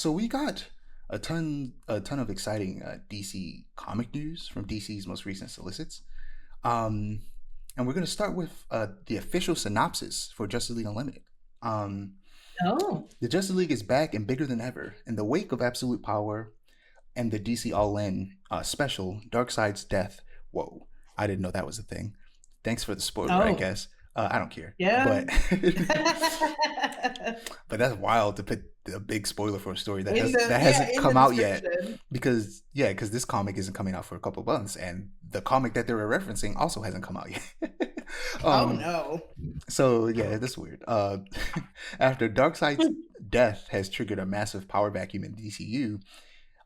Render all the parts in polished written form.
So we got a ton of exciting DC comic news from DC's most recent solicits. Um, and we're going to start with the official synopsis for Justice League Unlimited. Um, Oh, the Justice League is back and bigger than ever. In the wake of Absolute Power and the DC All In special, Darkseid's death. Whoa, I didn't know that was a thing. Thanks for the spoiler, I oh, guess. I don't care, yeah. but but that's wild to put a big spoiler for a story In the that yeah, hasn't in the come out yet. description. Because this comic isn't coming out for a couple of months, and the comic that they were referencing also hasn't come out yet. Oh um, no. so yeah, that's weird. After Darkseid's death has triggered a massive power vacuum in DCU,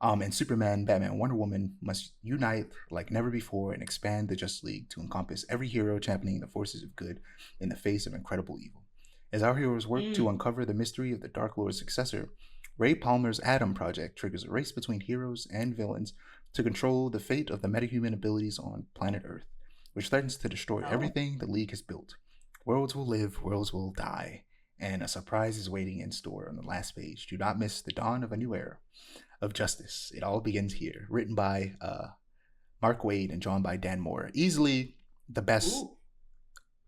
and Superman, Batman, Wonder Woman must unite like never before and expand the Justice League to encompass every hero championing the forces of good in the face of incredible evil. As our heroes work to Mm. uncover the mystery of the Dark Lord's successor, Ray Palmer's Atom Project triggers a race between heroes and villains to control the fate of the metahuman abilities on planet Earth, which threatens to destroy Oh. everything the League has built. Worlds will live, worlds will die, and a surprise is waiting in store on the last page. Do not miss the dawn of a new era of justice. It all begins here. Written by Mark Waid and drawn by Dan Moore. Easily the best Ooh.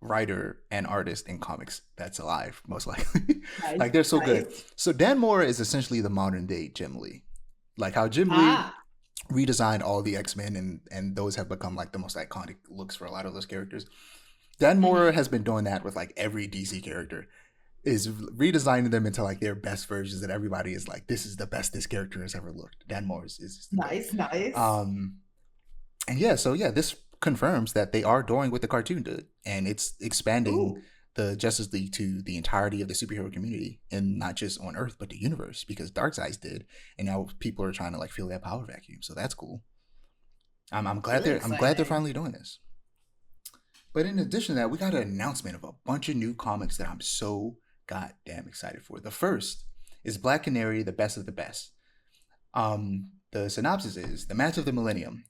writer and artist in comics that's alive, most likely. Nice, Like they're so good. nice. So Dan Moore is essentially the modern day Jim Lee. Like how Jim Lee Ah. redesigned all the X-Men and those have become like the most iconic looks for a lot of those characters. Dan Moore Hmm. has been doing that with like every DC character, is redesigning them into like their best versions that everybody is like, this is the best this character has ever looked. Dan Moore is the goat. Nice, nice. Um, and yeah, so yeah, this confirms that they are doing what the cartoon did, and it's expanding Ooh. the Justice League to the entirety of the superhero community, and not just on Earth but the universe, because Darkseid did, and now people are trying to like fill that power vacuum. So that's cool. Really I'm glad they're exciting. finally doing this. But in addition to that, we got an announcement of a bunch of new comics that I'm so goddamn excited for. The first is Black Canary, the best of the best. The synopsis is the match of the millennium.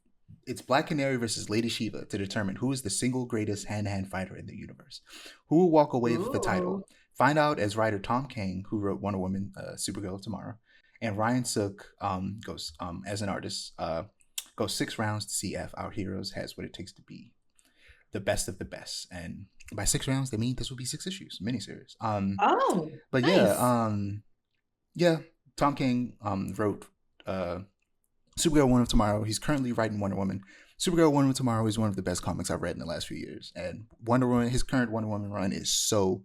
It's Black Canary versus Lady Shiva to determine who is the single greatest hand-to-hand fighter in the universe. Who will walk away with the title? Ooh. Find out as writer Tom King, who wrote Wonder Woman, Supergirl tomorrow, and Ryan Sook goes as an artist. Goes 6 rounds to see if our heroes has what it takes to be the best of the best. And by 6 rounds, they mean this will be 6 issues, miniseries. Oh, But yeah, nice. yeah, Tom King wrote Supergirl One of Tomorrow. He's currently writing Wonder Woman. Supergirl One of Tomorrow is one of the best comics I've read in the last few years, and Wonder Woman, his current Wonder Woman run is so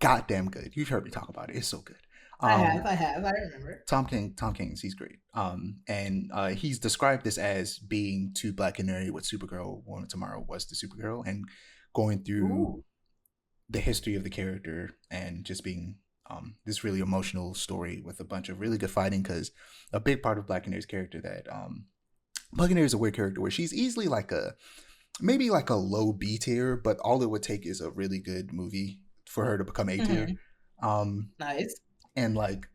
goddamn good. You've heard me talk about it. It's so good. I have, Um, I have, I remember. Tom King's he's great. And he's described this as being to Black Canary what Supergirl One of Tomorrow was to Supergirl, and going through Ooh. the history of the character and just being this really emotional story with a bunch of really good fighting. Because a big part of Black Canary's character that Black Canary is a weird character where she's easily like a maybe like a low B tier, but all it would take is a really good movie for her to become A tier. Hmm. Um, Nice. and like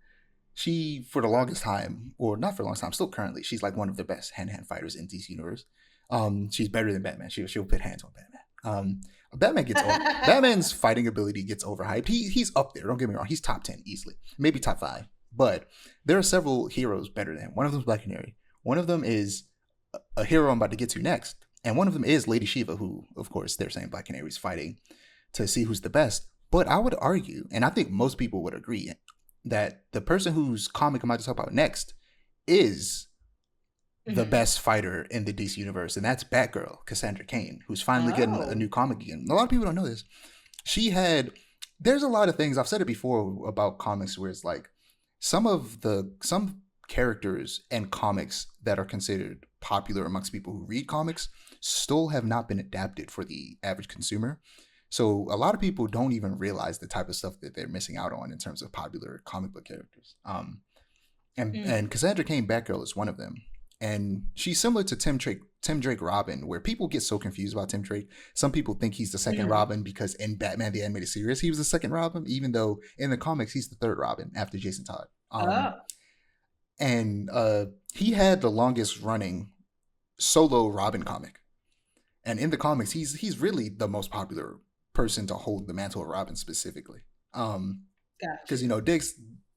she for the longest time, or not for the longest time, still currently, she's like one of the best hand-to-hand fighters in DC universe. She's better than Batman. She'll put hands on Batman. Batman gets Batman's fighting ability gets overhyped. He's up there. Don't get me wrong. He's top 10 easily, maybe top 5. But there are several heroes better than him. One of them is Black Canary. One of them is a hero I'm about to get to next, and one of them is Lady Shiva, who, of course, they're saying Black Canary is fighting to see who's the best. But I would argue, and I think most people would agree, that the person whose comic I'm about to talk about next is the Hmm. best fighter in the DC universe, and that's Batgirl, Cassandra Cain, who's finally getting a Oh. new comic again. A lot of people don't know this. She had there's a lot of things I've said it before about comics where it's like some characters and comics that are considered popular amongst people who read comics still have not been adapted for the average consumer. So a lot of people don't even realize the type of stuff that they're missing out on in terms of popular comic book characters. And Mm. Cassandra Cain Batgirl is one of them. And she's similar to Tim Drake Robin, where people get so confused about Tim Drake. Some people think he's the second Hmm. Robin because in Batman the Animated Series he was the second Robin, even though in the comics he's the third Robin after Jason Todd. Oh. And he had the longest running solo Robin comic, and in the comics he's really the most popular person to hold the mantle of Robin specifically. Got Because you.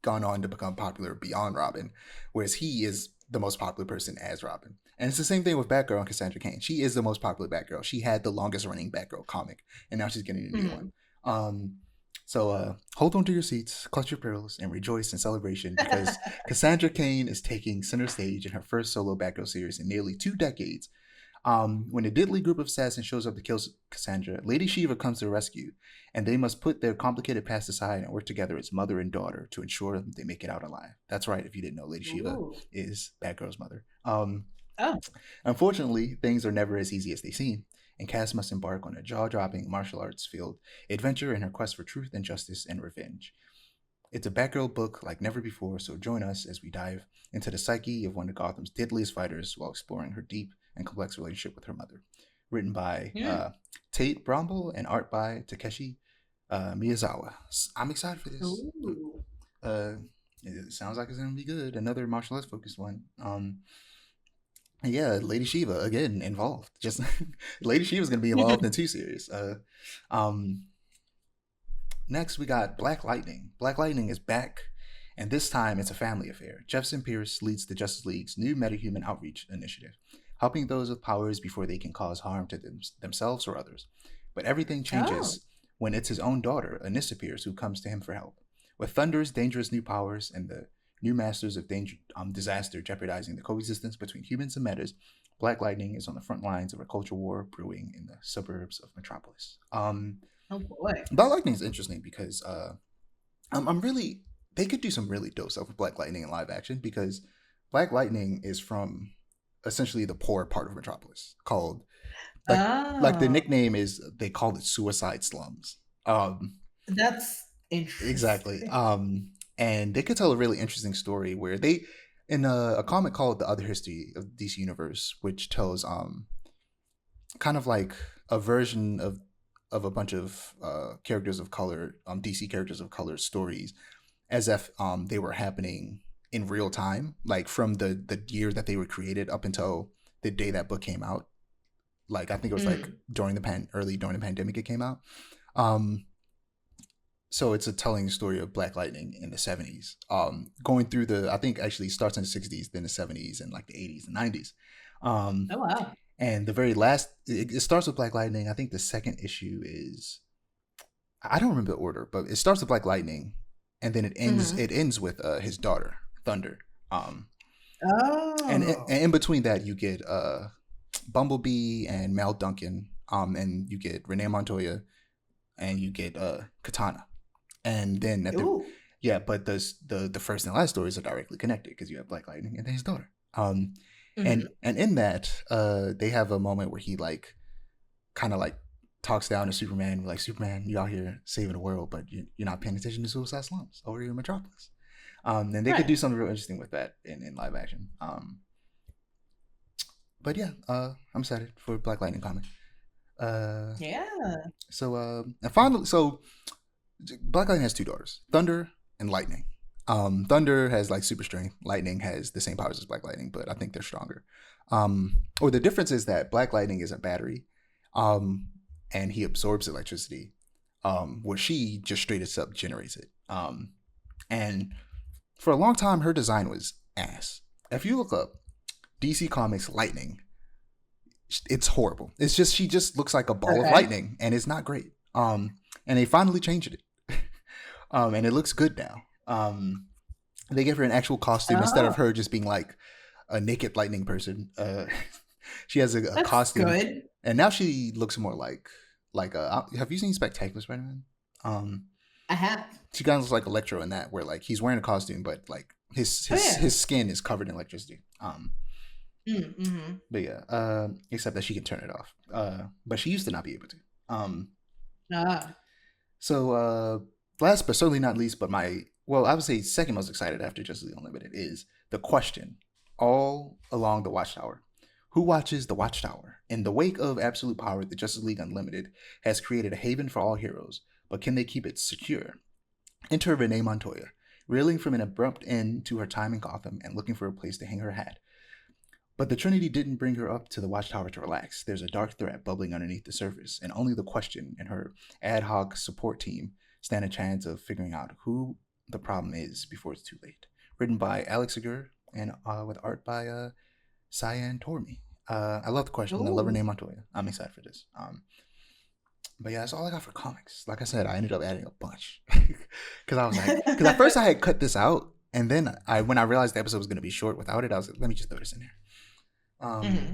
gone on to become popular beyond Robin, whereas he is the most popular person as Robin. And it's the same thing with Batgirl and Cassandra Cain. She is the most popular Batgirl. She had the longest running Batgirl comic, and now she's getting a new one. Mhm. So hold on to your seats, clutch your pearls, and rejoice in celebration because Cassandra Cain is taking center stage in her first solo Batgirl series in nearly 2 decades. When a deadly group of assassins shows up to kill Cassandra, Lady Shiva comes to the rescue, and they must put their complicated past aside and work together as mother and daughter to ensure they make it out alive. That's right, if you didn't know, Lady Shiva Ooh. is Batgirl's mother. Oh. Unfortunately, things are never as easy as they seem, and Cass must embark on a jaw-dropping martial arts field adventure in her quest for truth and justice and revenge. It's a Batgirl book like never before, so join us as we dive into the psyche of one of Gotham's deadliest fighters while exploring her deep and complex relationship with her mother. Written by Mm. Tate Bromble and art by Takeshi Miyazawa. I'm excited for this. Ooh. Uh, it sounds like it's going to be good. Another martial arts focused one. Yeah, Lady Shiva again involved. Just Lady Shiva's going to be involved in 2 series. Um, Next, we got Black Lightning. Black Lightning is back, and this time it's a family affair. Jefferson Pierce leads the Justice League's new metahuman outreach initiative, helping those with powers before they can cause harm to themselves or others. But everything Oh. changes when it's his own daughter, Anissa Pierce, who comes to him for help. With Thunder's dangerous new powers and the new masters of disaster jeopardizing the coexistence between humans and metas, Black Lightning is on the front lines of a culture war brewing in the suburbs of Metropolis. Oh boy. Black Lightning is interesting because I'm really they could do some really dope stuff with Black Lightning in live action because Black Lightning is from essentially the poor part of Metropolis called like the Oh. nickname is they call it Suicide Slums. That's Exactly. interesting. And they could tell a really interesting story where they in a comic called The Other History of DC Universe, which tells kind of like a version of a bunch of characters of color, DC characters of color stories, as if they were happening in real time, like from the year that they were created up until the day that book came out. Like I think it was like Mm. during the pandemic it came out. Um, so it's a telling story of Black Lightning in the 70s, going through I think actually starts in the 60s, then the 70s, and like the 80s and 90s. Um, Oh wow. and the very last, it starts with Black Lightning. I think the second issue is, I don't remember the order, but it starts with Black Lightning, and then it ends. Mm-hmm. It ends with his daughter Thunder. Um, Oh. and in between that, you get Bumblebee and Mal Duncan. And you get Renee Montoya, and you get Katana. And then at the Ooh. yeah, but the first and last stories are directly connected because you have Black Lightning and then his daughter. Mm-hmm. And in that, they have a moment where he like kind of like talks down to Superman, like Superman, you out here saving the world, but you're not paying attention to Suicide Slums over here in Metropolis. And they could Right. do something real interesting with that in live action. But yeah, I'm excited for Black Lightning comic. Uh, Yeah. and finally, so Black Lightning has 2 daughters, Thunder and Lightning. Thunder has like super strength. Lightning has the same powers as Black Lightning, but I think they're stronger. Or the difference is that Black Lightning is a battery, um, and he absorbs electricity, where she just straight up generates it. And for a long time, her design was ass. If you look up DC Comics Lightning, it's horrible. It's just she just looks like a ball of Okay. lightning, and it's not great. And they finally changed it, and it looks good now. They give her an actual costume instead of Oh, her just being like a naked lightning person. She has a that's costume, good. and now she looks more like have you seen Spectacular Spider-Man? I have. She kind of looks like Electro in that, where like he's wearing a costume, but like his Oh his yeah. his skin is covered in electricity. Mm-hmm. But yeah, except that she can turn it off. But she used to not be able to. Ah. So last but certainly not least, but I would say second most excited after Justice League Unlimited is the question all along the Watchtower. Who watches the Watchtower? In the wake of absolute power, the Justice League Unlimited has created a haven for all heroes, but can they keep it secure? Enter Renee Montoya, reeling from an abrupt end to her time in Gotham and looking for a place to hang her hat. But the Trinity didn't bring her up to the Watchtower to relax. There's a dark threat bubbling underneath the surface, and only the Question and her ad hoc support team stand a chance of figuring out who The Problem Is Before It's Too Late, written by Alex Agur and with art by Cyan Tormi. I love the question. The lover Ooh. named Montoya. I'm excited for this. But yeah, that's all I got for comics. Like I said, I ended up adding a bunch because I was like, because at first I had cut this out, and then when I realized the episode was going to be short without it, I was like, let me just throw this in there. Mhm.